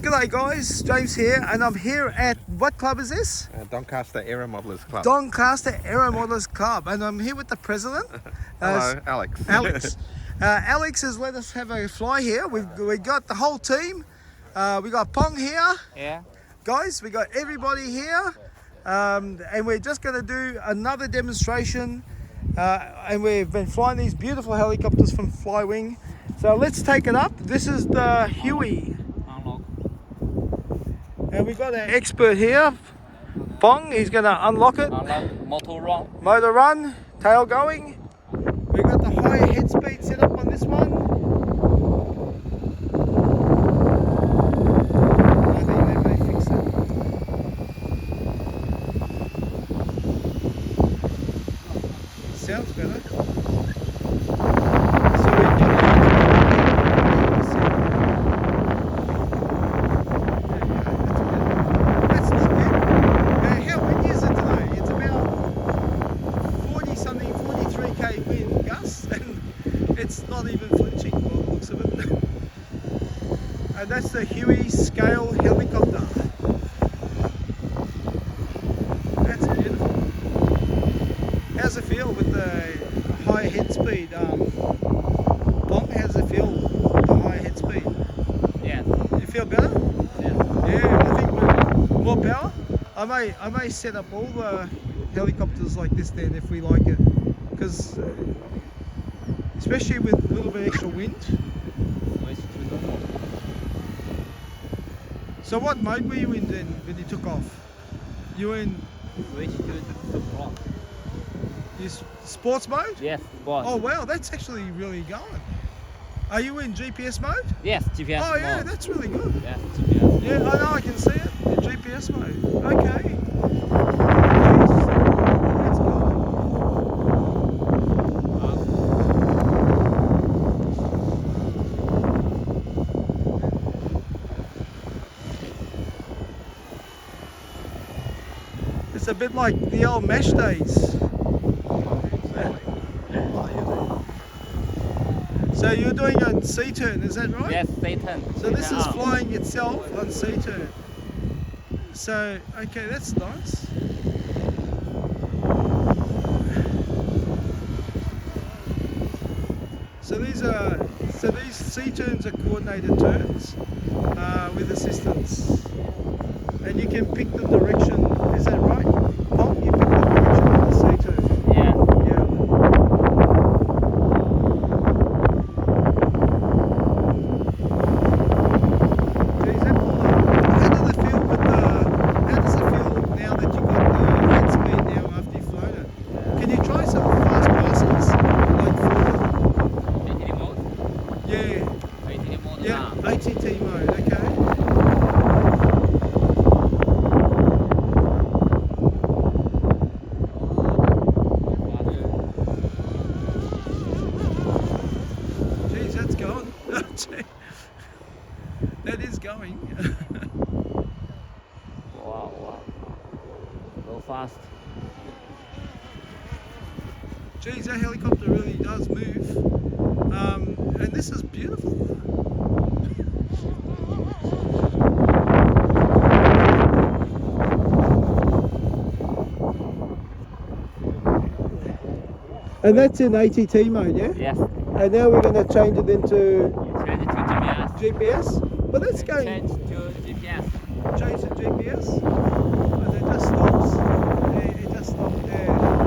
G'day guys, James here, and I'm here at, what club is this? Doncaster Aero Modelers Club. Doncaster Aero Modelers Club, and I'm here with the president. Hello, Alex. Alex. Alex has let us have a fly here. We got the whole team. We got Pong here. Yeah. Guys, we got everybody here. And we're just going to do another demonstration. And we've been flying these beautiful helicopters from FlyWing. So let's take it up. This is the Huey. Unlock. And we've got an expert here, Pong. He's going to unlock it. Unlock motor run. Motor run, tail going. We've got the higher head speed set up on this one. I think they may fix that. Sounds better. So we can that's not bad. How windy is it today? It's about 40 something, 43k wind gusts, and it's not even flinching by the looks of it. And that's the Huey scale helicopter. That's beautiful. How's it feel with the high head speed? Pong, how's it feel with the high head speed? Yeah. You feel better? Yeah. Yeah, I think we're more power. I may set up all the helicopters like this then if we like it, because especially with a little bit extra wind. So what mode were you in then when you took off? You were in Switch to the front. sports mode? Yes, boss. Oh wow, that's actually really going. Are you in GPS mode? Yes, GPS Oh yeah, mode. that's really good. Yes, GPS. Yeah, I know, I can see it in GPS mode. Okay. That's good. It's a bit like the old MASH days. So you're doing a C-turn, is that right? Yes, Satan. So this is flying itself on C-turn. So, okay, that's nice. So these C-turns are coordinated turns with assistance. And you can pick the direction, is that right? Pong, you pick the direction of the C-turn. Yeah. Yeah. Geez, that cool. How does it feel now that you've got the head speed now after you've flown it? Can you try some fast passes? Like for, ATT mode? yeah, ATT mode yeah, now. ATT mode, okay. Geez, that's going. That is going. Wow, wow. Go fast. Geez, that helicopter really does move. And this is beautiful. And that's in ATT mode, yeah? Yes. And now we're going to change it into Change to GPS. GPS. But that's going. Change to GPS. Change to GPS. And it just stops. Yeah, it just stopped there.